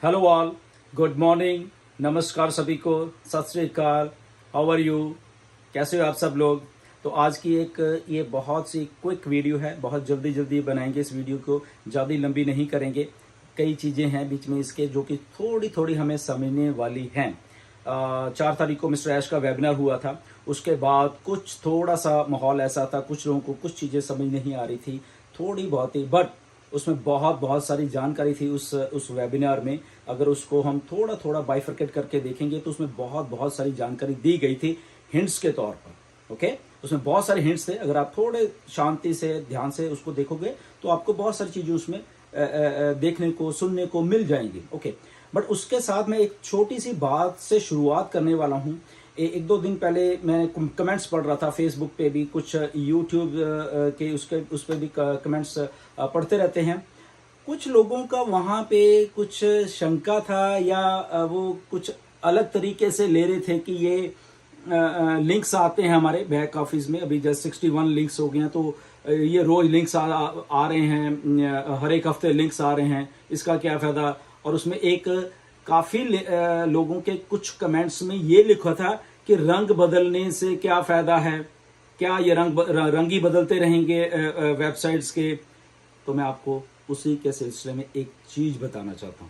Hello all, good morning, नमस्कार सभी को, सत श्री अकाल, हाउ आर यू, कैसे हो आप सब लोग। तो आज की एक ये बहुत सी क्विक वीडियो है, बहुत जल्दी जल्दी बनाएंगे इस वीडियो को, ज़्यादा लंबी नहीं करेंगे। कई चीज़ें हैं बीच में इसके जो कि थोड़ी थोड़ी हमें समझने वाली हैं। 4 तारीख को मिस्टर ऐश का वेबिनार हुआ था, उसके बाद कुछ थोड़ा सा माहौल ऐसा था, कुछ लोगों को कुछ चीज़ें समझ नहीं आ रही थी, थोड़ी बहुत ही, बट उसमें बहुत सारी जानकारी थी उस वेबिनार में। अगर उसको हम थोड़ा थोड़ा बाइफरकेट करके देखेंगे तो उसमें बहुत सारी जानकारी दी गई थी हिंट्स के तौर पर। ओके, उसमें बहुत सारे हिंट्स थे। अगर आप थोड़े शांति से ध्यान से उसको देखोगे तो आपको बहुत सारी चीजें उसमें देखने को सुनने को मिल जाएंगी। ओके, बट उसके साथ मैं एक छोटी सी बात से शुरुआत करने वाला हूँ। एक दो दिन पहले मैं कमेंट्स पढ़ रहा था फेसबुक पे भी, कुछ यूट्यूब के उस पर भी कमेंट्स पढ़ते रहते हैं। कुछ लोगों का वहाँ पे कुछ शंका था या वो कुछ अलग तरीके से ले रहे थे कि ये लिंक्स आते हैं हमारे बैक ऑफिस में, अभी जस्ट 61 लिंक्स हो गए हैं, तो ये रोज लिंक्स आ रहे हैं, हर एक हफ्ते लिंक्स आ रहे हैं, इसका क्या फायदा। और उसमें एक काफी लोगों के कुछ कमेंट्स में ये लिखा था कि रंग बदलने से क्या फायदा है, क्या ये रंग ही बदलते रहेंगे वेबसाइट्स के। तो मैं आपको उसी के सिलसिले में एक चीज बताना चाहता हूं,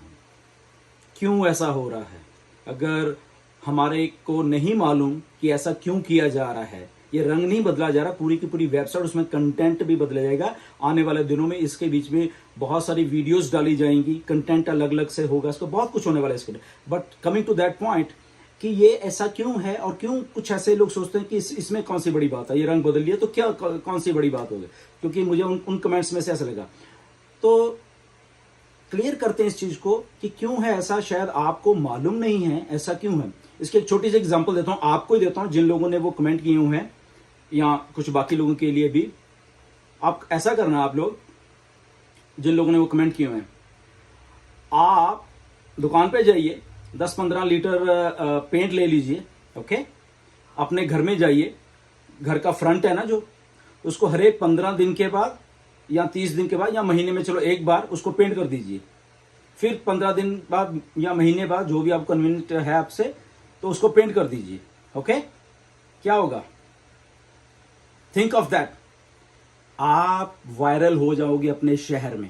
क्यों ऐसा हो रहा है। अगर हमारे को नहीं मालूम कि ऐसा क्यों किया जा रहा है, ये रंग नहीं बदला जा रहा, पूरी की पूरी वेबसाइट, उसमें कंटेंट भी बदला जाएगा आने वाले दिनों में। इसके बीच में बहुत सारी वीडियोस डाली जाएंगी, कंटेंट अलग अलग से होगा, इसको बहुत कुछ होने वाला है इसके। But coming to that point कि ये ऐसा क्यों है और क्यों कुछ ऐसे लोग सोचते हैं कि इसमें कौन सी बड़ी बात है, ये रंग बदल लिया तो क्या कौन सी बड़ी बात होगी। क्योंकि मुझे उन कमेंट्स में से ऐसा लगा, तो क्लियर करते हैं इस चीज को कि क्यों है ऐसा। शायद आपको मालूम नहीं है ऐसा क्यों है। इसके एक छोटी सी एग्जांपल देता हूं, आपको ही देता हूं, जिन लोगों ने वो कमेंट किए हुए हैं या कुछ बाकी लोगों के लिए भी। आप ऐसा करना, आप लोग जिन लोगों ने वो कमेंट किए हुए हैं, आप दुकान पे जाइए, 10-15 लीटर पेंट ले लीजिए। ओके, अपने घर में जाइए, घर का फ्रंट है ना जो, उसको हर एक 15 दिन के बाद या 30 दिन के बाद या महीने में, चलो एक बार उसको पेंट कर दीजिए। फिर 15 दिन बाद या महीने बाद, जो भी आपको कन्वीनियंट है आपसे, तो उसको पेंट कर दीजिए। ओके, क्या होगा, थिंक ऑफ दैट। आप वायरल हो जाओगे अपने शहर में,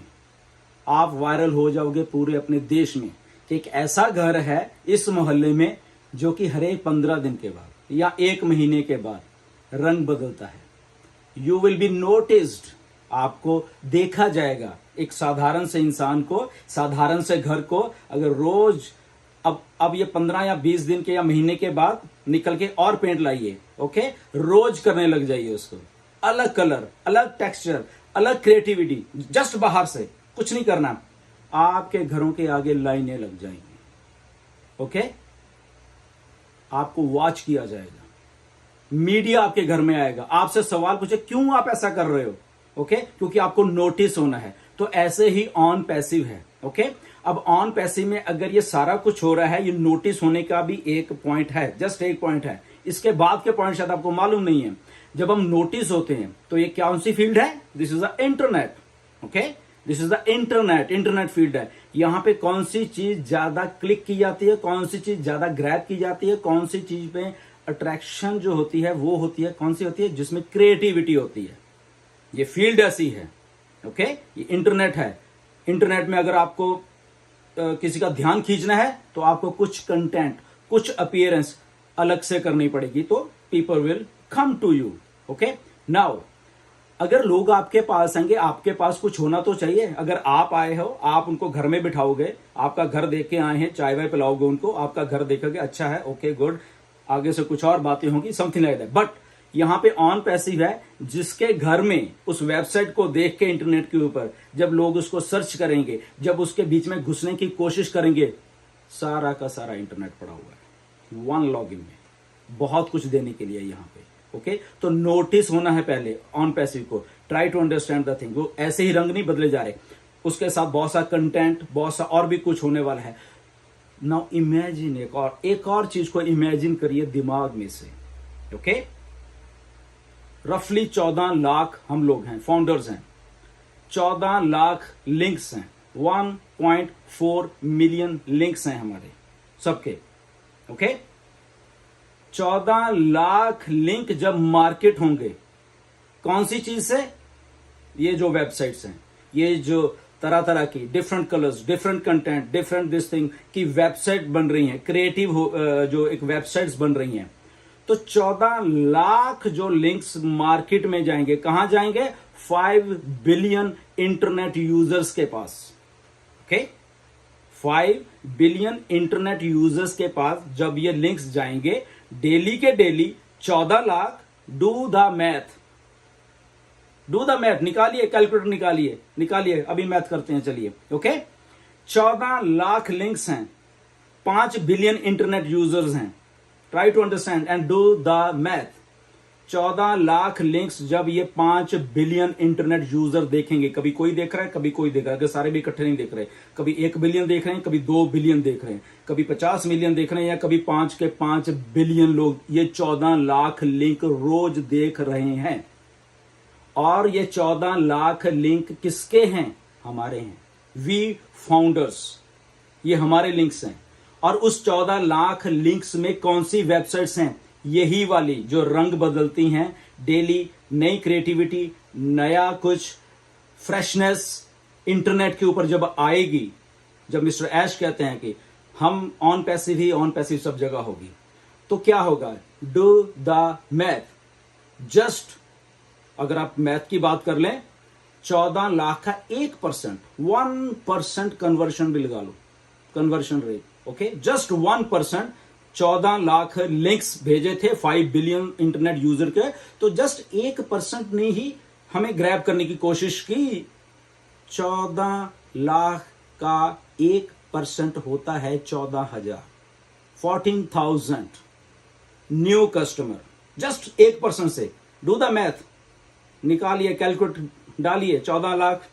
आप वायरल हो जाओगे पूरे अपने देश में कि एक ऐसा घर है इस मोहल्ले में जो कि हर एक 15 दिन के बाद या एक महीने के बाद रंग बदलता है। यू विल बी नोटिस्ड, आपको देखा जाएगा। एक साधारण से इंसान को, साधारण से घर को, अगर रोज अब ये 15 या 20 दिन के या महीने के बाद निकल के और पेंट लाइए। ओके, रोज करने लग जाइए उसको, अलग कलर, अलग टेक्सचर, अलग क्रिएटिविटी, जस्ट बाहर से कुछ नहीं करना, आपके घरों के आगे लाइनें लग जाएंगी। ओके, आपको वॉच किया जाएगा, मीडिया आपके घर में आएगा, आपसे सवाल पूछे क्यों आप ऐसा कर रहे हो। ओके, क्योंकि आपको नोटिस होना है। तो ऐसे ही ऑन पैसिव है। ओके, अब ऑन पैसिव में अगर ये सारा कुछ हो रहा है, ये नोटिस होने का भी एक पॉइंट है, जस्ट एक पॉइंट है। इसके बाद के पॉइंट शायद आपको मालूम नहीं है। जब हम नोटिस होते हैं तो ये कौन सी फील्ड है, this is the internet. Okay, this is the internet field है। यहां पे कौन सी चीज ज्यादा क्लिक की जाती है, कौन सी चीज ज्यादा ग्रैब की जाती है, कौन सी चीज पे अट्रैक्शन जो होती है वो होती है, कौन सी होती है जिसमें क्रिएटिविटी होती है। ये फील्ड ऐसी है। ओके, ये इंटरनेट है। इंटरनेट में अगर आपको किसी का ध्यान खींचना है तो आपको कुछ कंटेंट, कुछ अपीयरेंस अलग से करनी पड़ेगी, तो people will come to you. Okay, now अगर लोग आपके पास आएंगे, आपके पास कुछ होना तो चाहिए। अगर आप आए हो, आप उनको घर में बिठाओगे, आपका घर देख के आए हैं, चाय वाय पिलाओगे उनको, आपका घर देखोगे, अच्छा है, ओके गुड, आगे से कुछ और बातें होंगी, समथिंग लाइक दैट। बट यहां पे ऑन पैसिव है, जिसके घर में उस वेबसाइट को देख के इंटरनेट के ऊपर जब लोग उसको सर्च करेंगे, जब उसके बीच में घुसने की कोशिश करेंगे, सारा का सारा इंटरनेट पड़ा हुआ है वन लॉगिन में, बहुत कुछ देने के लिए यहां पे। ओके, तो नोटिस होना है पहले ऑन पैसिव को, try to understand the thing. वो ऐसे ही रंग नहीं बदले जा रहे, उसके साथ बहुत सा कंटेंट, बहुत सा और भी कुछ होने वाला है। नाउ इमेजिन, एक और चीज को इमेजिन करिए दिमाग में से। ओके, रफली 14 लाख हम लोग हैं, फाउंडर्स हैं, 14 लाख लिंक्स हैं, 1.4 मिलियन लिंक्स हैं हमारे सबके। ओके, 14 लाख लिंक जब मार्केट होंगे, कौन सी चीज से? ये जो वेबसाइट्स हैं, ये जो तरह तरह की different colours, different content, different this thing की वेबसाइट बन रही हैं, क्रिएटिव जो एक वेबसाइट्स बन रही हैं। तो 14 लाख जो लिंक्स मार्केट में जाएंगे, कहां जाएंगे? 5 बिलियन इंटरनेट यूजर्स के पास। ओके, 5 बिलियन इंटरनेट यूजर्स के पास जब ये लिंक्स जाएंगे डेली के daily, 14 lakh, do the math, निकालिए, कैलकुलेटर निकालिए, अभी मैथ करते हैं, चलिए। ओके, 14 लाख लिंक्स हैं, 5 बिलियन इंटरनेट यूजर्स हैं। Try to understand and do the math. 14 lakh links जब ये 5 बिलियन इंटरनेट यूजर देखेंगे, कभी कोई देख रहा है, कभी कोई देख रहा है, अगर सारे भी इकट्ठे नहीं देख रहे, कभी 1 बिलियन देख रहे हैं, कभी 2 बिलियन देख रहे हैं, कभी 50 मिलियन देख रहे हैं, या कभी 5 के 5 बिलियन लोग ये 14 लाख लिंक रोज देख रहे हैं। और ये 14 लाख लिंक किसके हैं? हमारे हैं, वी फाउंडर्स, ये हमारे लिंक्स हैं। और उस 14 लाख लिंक्स में कौन सी वेबसाइट्स हैं? यही वाली जो रंग बदलती हैं डेली, नई क्रिएटिविटी, नया कुछ फ्रेशनेस इंटरनेट के ऊपर जब आएगी, जब मिस्टर ऐश कहते हैं कि हम on passive he on passive सब जगह होगी, तो क्या होगा? Do the math. जस्ट अगर आप मैथ की बात कर लें, 14 लाख का 1% कन्वर्शन भी लगा लो, conversion rate. Okay, just 1%, 14 lakh links भेजे थे 5 बिलियन इंटरनेट यूजर के, तो जस्ट 1% ने ही हमें ग्रैब करने की कोशिश की। 14 लाख का 1% होता है 14,000, 14,000 न्यू कस्टमर, जस्ट 1% से। डू द मैथ, निकालिए, कैलकुलेट डालिए, 14 लाख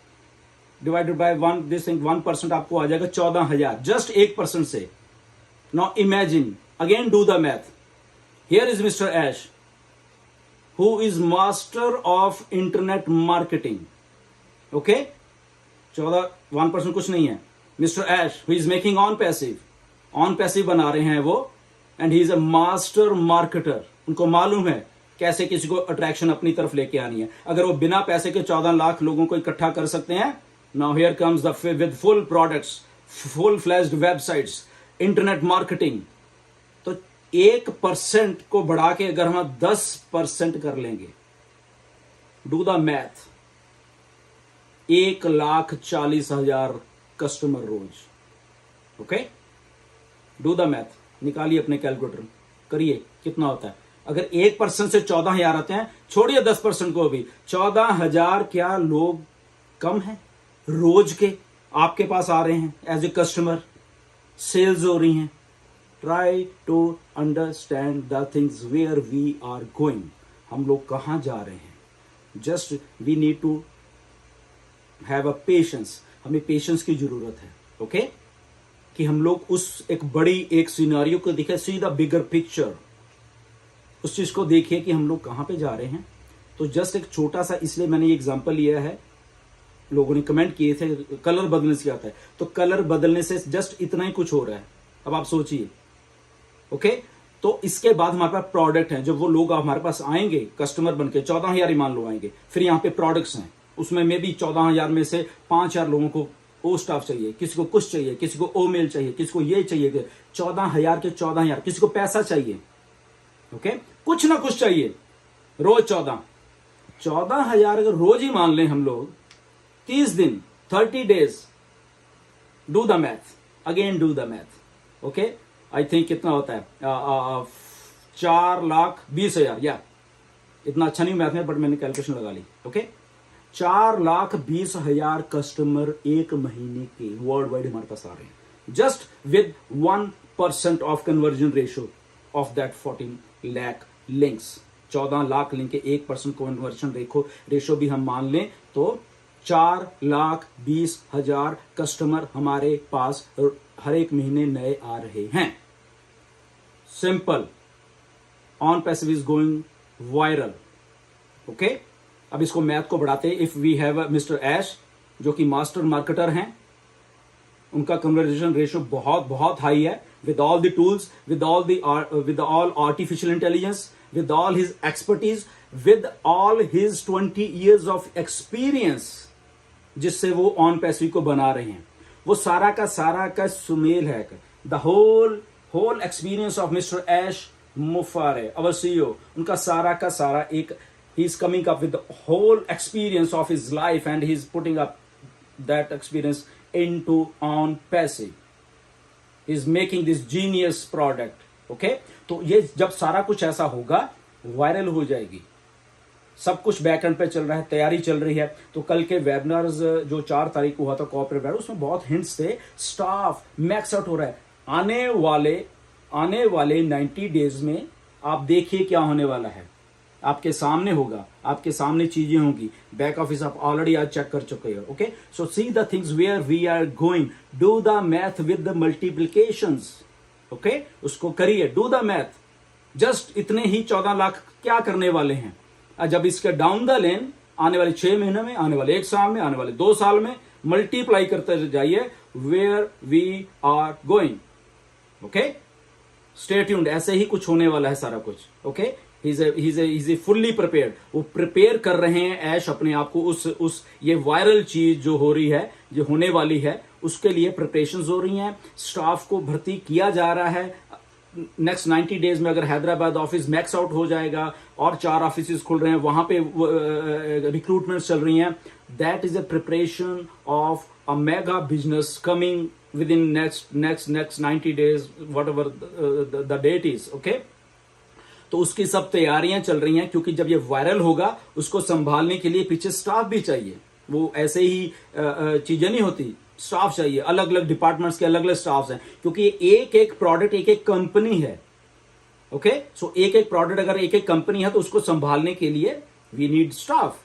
डिवाइडेड बाय 1% आपको आ जाएगा 14,000, जस्ट 1% से। Now imagine, again do the math. Here is mister Ash, who is master of internet marketing. Okay, 1% कुछ नहीं है। Mister Ash, who is making on passive बना रहे हैं वो, and he is a master marketer. उनको मालूम है कैसे किसी को अट्रैक्शन अपनी तरफ लेके आनी है। अगर वो बिना पैसे के 14 लाख लोगों को इकट्ठा कर सकते हैं, now here comes the with full products, full flashed websites, internet marketing. तो 1% को बढ़ा के अगर हम 10% कर लेंगे, डू द मैथ, 1,40,000 कस्टमर रोज। ओके, डू द मैथ, निकालिए अपने कैलकुलेटर, करिए कितना होता है। अगर 1% से 14,000 आते हैं, छोड़िए 10% को भी, 14,000 क्या लोग कम हैं रोज के आपके पास आ रहे हैं एज ए कस्टमर, सेल्स हो रही हैं। Try to understand the things where we are going, हम लोग कहां जा रहे हैं। Just we need to have a patience, हमें पेशेंस की जरूरत है। ओके, कि हम लोग उस एक बड़ी एक सिनेरियो को देखें, सी द बिगर पिक्चर, उस चीज को देखिए कि हम लोग कहां पे जा रहे हैं। तो जस्ट एक छोटा सा, इसलिए मैंने ये एग्जांपल लिया है, लोगों ने कमेंट किए थे कलर बदलने से क्या आता है, तो कलर बदलने से जस्ट इतना ही कुछ हो रहा है। अब आप सोचिए। ओके, तो इसके बाद हमारे पास प्रोडक्ट है, जब वो लोग हमारे पास आएंगे कस्टमर बनके, 14,000 ही मान लो आएंगे, फिर यहाँ पे प्रोडक्ट्स हैं, उसमें मे भी 14,000 में से 5,000 लोगों को ओ स्टाफ चाहिए, किसी को कुछ चाहिए, किसी को ओ मेल चाहिए, किसी को ये चाहिए, 14,000 के 14,000, किसी को पैसा चाहिए। ओके, कुछ ना कुछ चाहिए, रोज 14,000 अगर रोज ही मान लें हम लोग, 30 दिन, 30 days, do the math, again do the math. Okay, I think कितना होता है, 4,20,000, या इतना अच्छा नहीं मैथ में, बट मैंने कैलकुलेशन लगा ली। ओके, 4,20,000 कस्टमर एक महीने के वर्ल्ड वाइड हमारे पास आ रहे हैं, just with 1% of conversion ratio of that 14 lakh links. 14 lakh link के 1% कन्वर्जन रेशियो भी हम मान लें तो 4,20,000 कस्टमर हमारे पास हर एक महीने नए आ रहे हैं। Simple, on passive is going viral. Okay, अब इसको मैथ को बढ़ाते हैं। इफ वी हैव मिस्टर ऐश जो कि मास्टर मार्केटर हैं, उनका कन्वर्जेशन रेशियो बहुत बहुत हाई है, with all the tools, with all artificial intelligence, with all his expertise, with all his 20 years of experience, जिससे वो ऑन पैसिव को बना रहे हैं, वो सारा का सुमेल है। The whole experience of mister Ash Mufareh, our CEO, उनका सारा का सारा एक, he is coming up with the whole experience of his life and he is putting up that experience into on passive. He is making this genius product. Okay तो ये जब सारा कुछ ऐसा होगा, वायरल हो जाएगी। सब कुछ बैकएंड पे चल रहा है, तैयारी चल रही है। तो कल के वेबिनार्स जो 4 तारीख को हुआ था कॉर्पोरेट वेबिनार, उसमें बहुत हिंट्स थे। स्टाफ मैक्स आउट हो रहा है। आने वाले 90 डेज में आप देखिए क्या होने वाला है। आपके सामने होगा, आपके सामने चीजें होंगी। बैक ऑफिस आप ऑलरेडी आज चेक कर चुके हो। Okay so see the things where we are going, do the math with the multiplications. Okay उसको करिए, डू द मैथ। जस्ट इतने ही 14 लाख क्या करने वाले हैं। जब इसके डाउन द लेन आने वाले 6 महीने में, आने वाले 1 साल में, आने वाले 2 साल में मल्टीप्लाई करते जाइए where we are going. Okay stay tuned, ऐसे ही कुछ होने वाला है सारा कुछ। Okay he's fully prepared. वो प्रिपेयर कर रहे हैं ऐश अपने आप को उस ये वायरल चीज जो हो रही है, जो होने वाली है, उसके लिए प्रिपरेशन हो रही हैं। स्टाफ को भर्ती किया जा रहा है। नेक्स्ट 90 डेज में अगर हैदराबाद ऑफिस मैक्स आउट हो जाएगा और 4 ऑफिस खुल रहे हैं, वहां पे रिक्रूटमेंट चल रही हैं, that is a preparation of a mega business coming within next 90 days, whatever the date is. Okay तो उसकी सब तैयारियां चल रही हैं, क्योंकि जब ये वायरल होगा उसको संभालने के लिए पीछे स्टाफ भी चाहिए। वो ऐसे ही चीजें नहीं होती, स्टाफ चाहिए। अलग अलग डिपार्टमेंट्स के अलग अलग स्टाफ हैं, क्योंकि एक एक प्रोडक्ट एक एक कंपनी है। ओके सो एक एक प्रोडक्ट अगर एक एक कंपनी है तो उसको संभालने के लिए we need staff,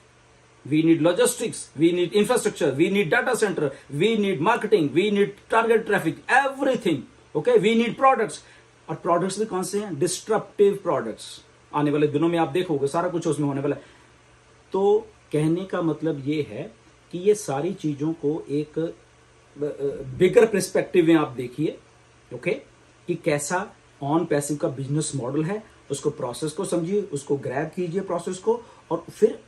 we need logistics, we need infrastructure, we need data center, we need marketing, we need target traffic, everything. Okay we need products. और प्रोडक्ट्स भी कौन से हैं? Disruptive products. आने वाले दिनों में आप देखोगे सारा कुछ उसमें होने वाला है। तो कहने का मतलब ये है कि ये सारी चीजों को एक बिगर पर्सपेक्टिव में आप देखिए। ओके कि कैसा ऑन पैसिव का बिजनेस मॉडल है, उसको प्रोसेस को समझिए, उसको ग्रैब कीजिए प्रोसेस को, और फिर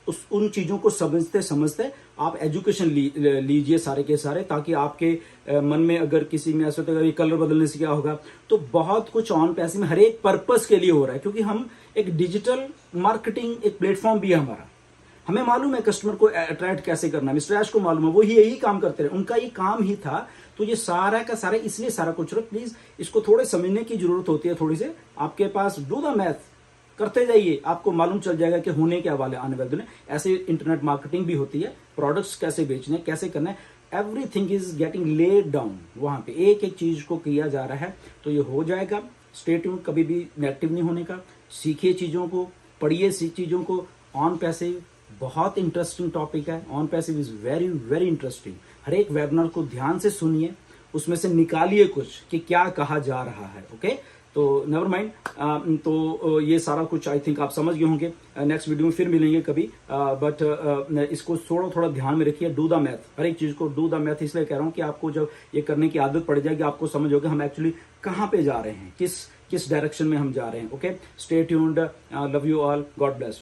उन चीजों को समझते समझते आप एजुकेशन लीजिए सारे के सारे, ताकि आपके मन में अगर किसी में ऐसा होता है कलर बदलने से क्या होगा, तो बहुत कुछ ऑन पैसिव में हर एक पर्पस के लिए हो रहा है। क्योंकि हम एक डिजिटल मार्केटिंग एक प्लेटफॉर्म भी है हमारा, हमें मालूम है कस्टमर को अट्रैक्ट कैसे करना है। मिस्टर ऐश को मालूम है, वो ही यही काम करते रहे, उनका ये काम ही था। तो ये सारा का सारा इसलिए सारा कुछ, प्लीज इसको थोड़े समझने की जरूरत होती है, थोड़ी से आपके पास। डू द मैथ करते जाइए, आपको मालूम चल जाएगा कि होने क्या वाले आने वाले दिन। ऐसे इंटरनेट मार्केटिंग भी होती है, प्रोडक्ट्स कैसे बेचने, कैसे करना है, everything is getting laid down. वहां पे एक एक चीज को किया जा रहा है, तो ये हो जाएगा। स्टे ट्यून्ड, कभी भी नेगेटिव नहीं होने का। सीखिए चीजों को, पढ़िए चीजों को। ऑन पैसिव बहुत इंटरेस्टिंग टॉपिक है। On passive is very very interesting. हर एक वेबिनार को ध्यान से सुनिए, उसमें से निकालिए कुछ कि क्या कहा जा रहा है। ओके तो नेवर माइंड। तो ये सारा कुछ आई थिंक आप समझ गए होंगे। नेक्स्ट वीडियो में फिर मिलेंगे कभी, बट इसको थोड़ा थोड़ा ध्यान में रखिए। डू द मैथ, हर एक चीज को डू द मैथ इसलिए कह रहा हूं कि आपको जब ये करने की आदत पड़ जाएगी, आपको समझ होगा हम एक्चुअली कहां पे जा रहे हैं, किस डायरेक्शन में हम जा रहे हैं। Okay stay tuned, love you all, God bless.